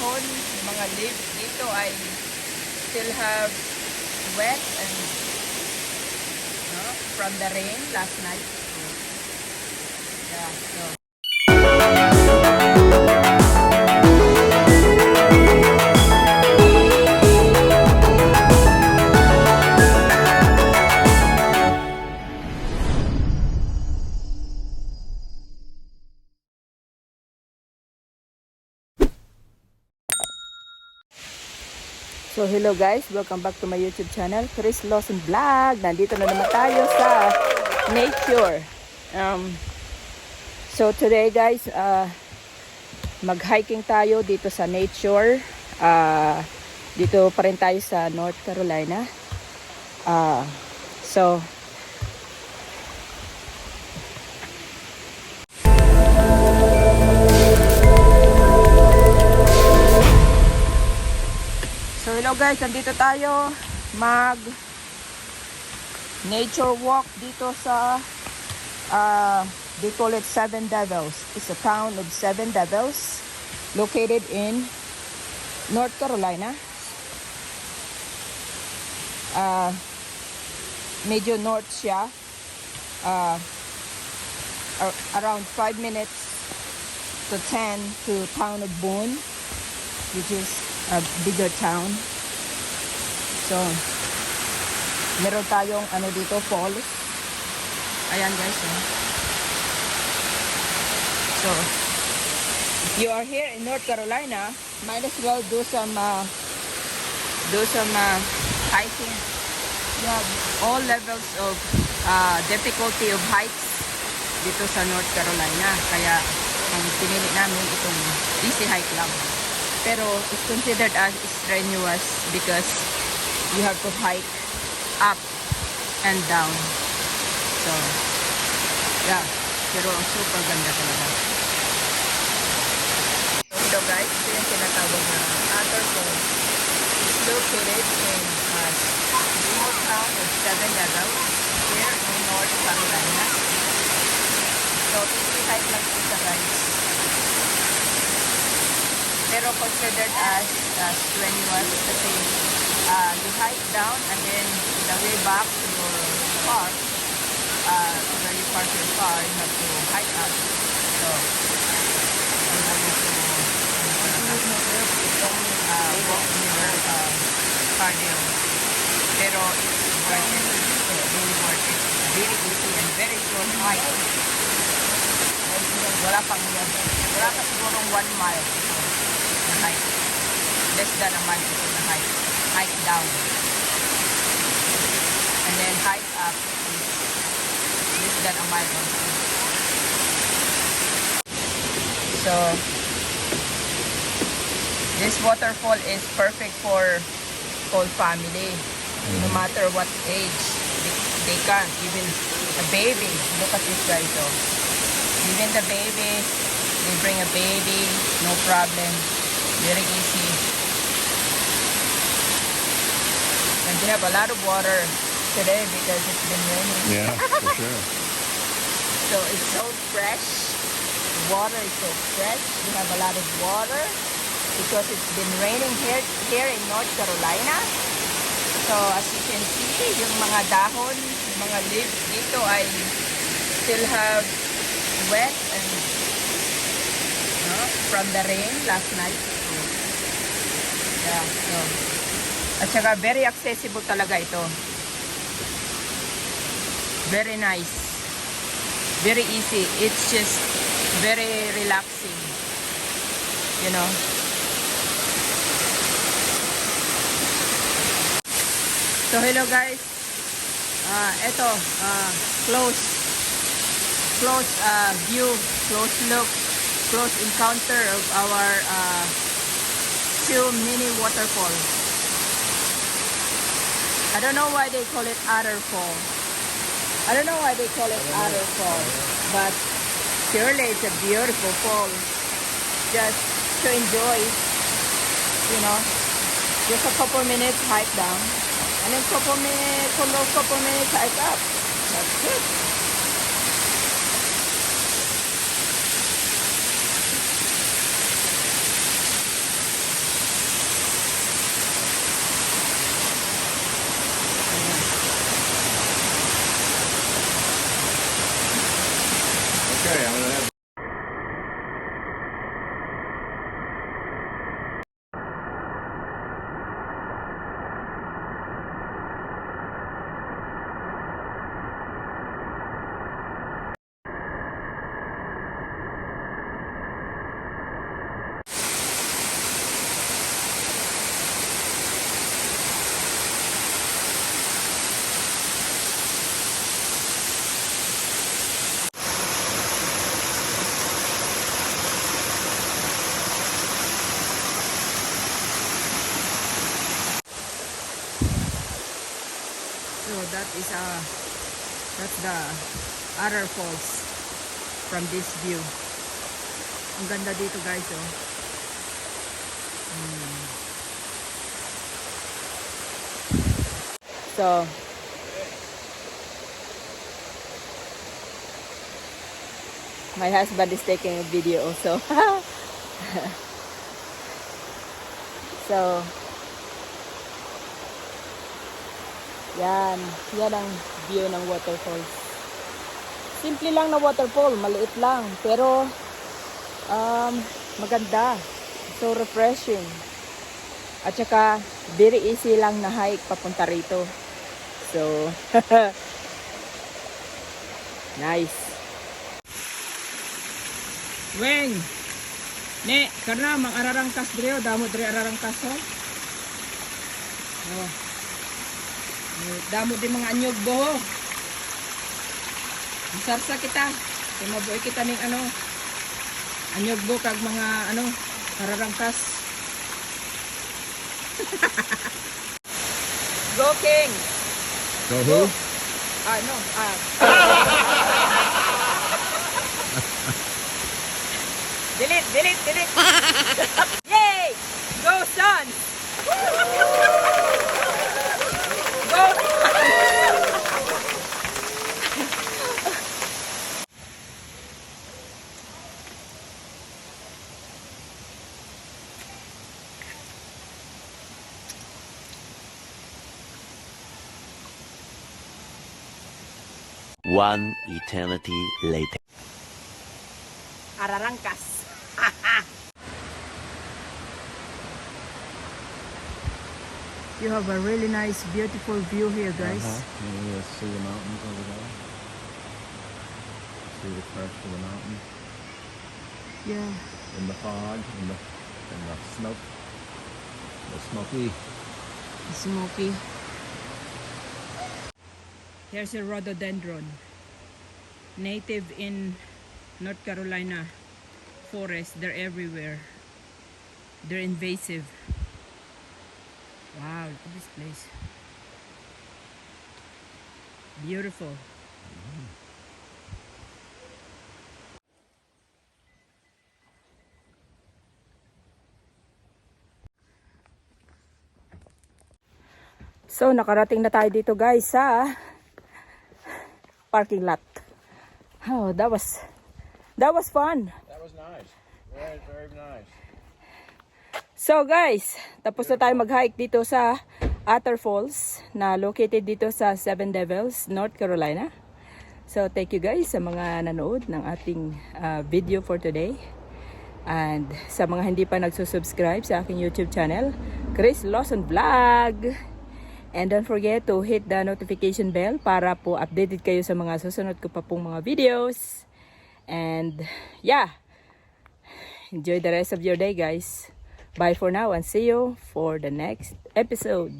dahon, yung mga leaves dito ay still have wet and from the rain last night. Yeah, so. So hello guys, welcome back to my YouTube channel, Khryss Lawson Vlog. Nandito na naman tayo sa nature. So today guys, mag-hiking tayo dito sa nature. Dito pa rin tayo sa North Carolina. So hello guys, nandito tayo mag nature walk dito sa they call it Seven Devils. It's a town of Seven Devils located in North Carolina. Medyo north siya, around 5 minutes to 10 to town of Boone, which is a bigger town. So, meron tayong ano dito, falls. Ayan guys. So, if you are here in North Carolina, might as well do some hiking. You have all levels of difficulty of hikes dito sa North Carolina. Kaya, ang pinili namin itong easy hike lang. Pero it's considered as strenuous because you have to hike up and down. So, yeah. Pero super ganda talaga. So, ito guys, ito yung tinatawag na Otter. It's located in a small town of Seven Devils here in North Carolina. So, easy hike lang ito sa guys. Pero considered as strenuous kasi you hike down and then the way back to your car, where you park your car, you have to hike up. So, you have to walk near cardio. Pero it's worth it. It's really worth it. Very easy and very short hike. Wala pa sigurong 1 mile. Hike. Less than a mile ito na hike. Hike down. And then hike up is less than a mile also. So, this waterfall is perfect for whole family. No matter what age. They can. Even a baby. Look at this guy though. Even the baby, they bring a baby, no problem. Very easy. And they have a lot of water today because it's been raining. Yeah, for sure. So it's so fresh. The water is so fresh. We have a lot of water because it's been raining here in North Carolina. So as you can see, yung mga dahon, yung mga leaves dito ay still have wet and from the rain last night. Yeah, so. At saka very accessible talaga ito. Very nice. Very easy. It's just very relaxing. You know. So hello guys. Ito, close view, close look, close encounter of our two mini waterfalls. I don't know why they call it Otter Fall. I don't know why they call it Otter Fall, but surely it's a beautiful fall. Just to enjoy, you know, just a couple minutes hike down, and then couple minutes hike up. That's good. that's the Otter Falls from this view. Ang ganda dito guys, oh. So, my husband is taking a video also. So, yan ang view ng waterfalls. Simple lang na waterfall, maliit lang, pero maganda. So refreshing. At saka very easy lang na hike papunta rito. So nice. Weng. Ne, karena mang ararangkas diri damo diri ararangkas ho. Oh. Damo di mga anyog bo. Sarsa kita. Kay mabuhi kita ning ano. Anyog bo kag mga ano, ararangkas. Go King. Go who? No. Delete. Yay! Go son! Go! One eternity later. Ararangkas. You have a really nice, beautiful view here, guys. You see the mountains over there. See the crest of the mountain. Yeah. In the fog, in the smoke. The smoky. Smoky. Here's a rhododendron. Native in North Carolina forest. They're everywhere. They're invasive. Wow, look at this place. Beautiful. So, nakarating na tayo dito guys sa parking lot. Oh, that was fun. That was nice. Very, very nice. So guys, tapos na tayo mag-hike dito sa Otter Falls na located dito sa Seven Devils, North Carolina. So thank you guys sa mga nanood ng ating video for today. And sa mga hindi pa nagsusubscribe sa aking YouTube channel, Khryss Lawson Vlog. And don't forget to hit the notification bell para po updated kayo sa mga susunod ko pa pong mga videos. And yeah, enjoy the rest of your day guys. Bye for now and see you for the next episode.